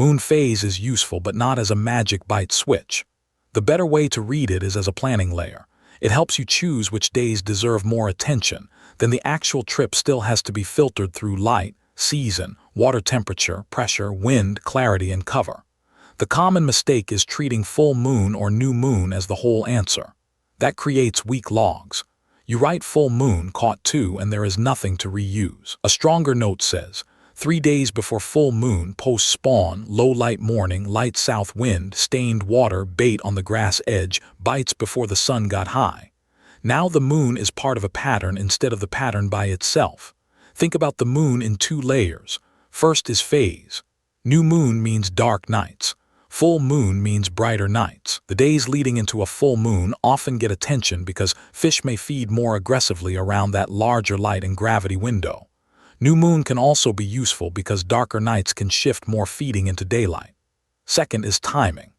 Moon phase is useful but not as a magic bite switch. The better way to read it is as a planning layer. It helps you choose which days deserve more attention. Then the actual trip still has to be filtered through light, season, water temperature, pressure, wind, clarity, and cover. The common mistake is treating full moon or new moon as the whole answer. That creates weak logs. You write full moon, caught 2, and there is nothing to reuse. A stronger note says, 3 days before full moon, post-spawn, low light morning, light south wind, stained water, bait on the grass edge, bites before the sun got high. Now the moon is part of a pattern instead of the pattern by itself. Think about the moon in 2 layers. First is phase. New moon means dark nights. Full moon means brighter nights. The days leading into a full moon often get attention because fish may feed more aggressively around that larger light and gravity window. New moon can also be useful because darker nights can shift more feeding into daylight. Second is timing.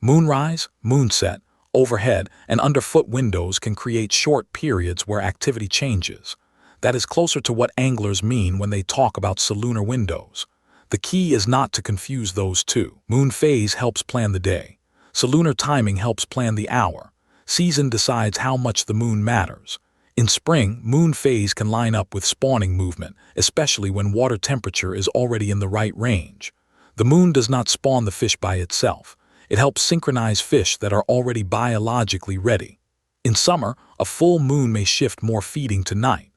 Moonrise, moonset, overhead, and underfoot windows can create short periods where activity changes. That is closer to what anglers mean when they talk about solunar windows. The key is not to confuse those two. Moon phase helps plan the day. Solunar timing helps plan the hour. Season decides how much the moon matters. In spring, moon phase can line up with spawning movement, especially when water temperature is already in the right range. The moon does not spawn the fish by itself. It helps synchronize fish that are already biologically ready. In summer, a full moon may shift more feeding to night.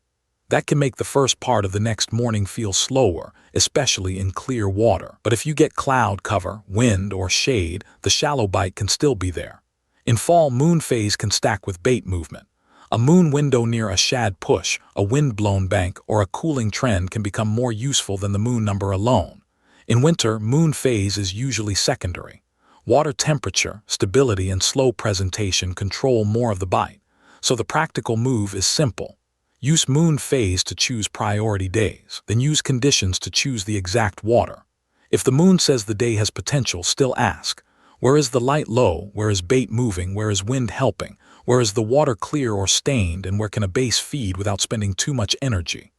That can make the first part of the next morning feel slower, especially in clear water. But if you get cloud cover, wind, or shade, the shallow bite can still be there. In fall, moon phase can stack with bait movement. A moon window near a shad push, a wind-blown bank, or a cooling trend can become more useful than the moon number alone. In winter, moon phase is usually secondary. Water temperature, stability, and slow presentation control more of the bite. So the practical move is simple. Use moon phase to choose priority days, then use conditions to choose the exact water. If the moon says the day has potential, still ask, where is the light low, where is bait moving, where is wind helping, where is the water clear or stained, and where can a base feed without spending too much energy?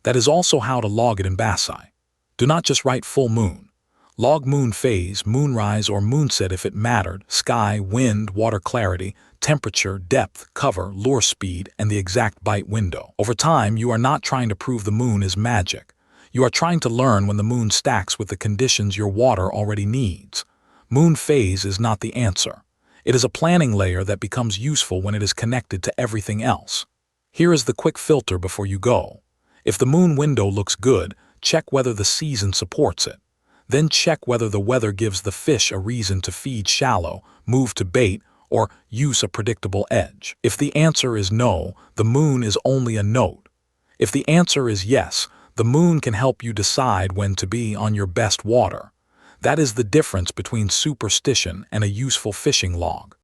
That is also how to log it in Bassai. Do not just write full moon. Log moon phase, moonrise, or moonset if it mattered, sky, wind, water clarity, temperature, depth, cover, lure speed, and the exact bite window. Over time, you are not trying to prove the moon is magic. You are trying to learn when the moon stacks with the conditions your water already needs. Moon phase is not the answer. It is a planning layer that becomes useful when it is connected to everything else. Here is the quick filter before you go. If the moon window looks good, check whether the season supports it. Then check whether the weather gives the fish a reason to feed shallow, move to bait, or use a predictable edge. If the answer is no, the moon is only a note. If the answer is yes, the moon can help you decide when to be on your best water. That is the difference between superstition and a useful fishing log.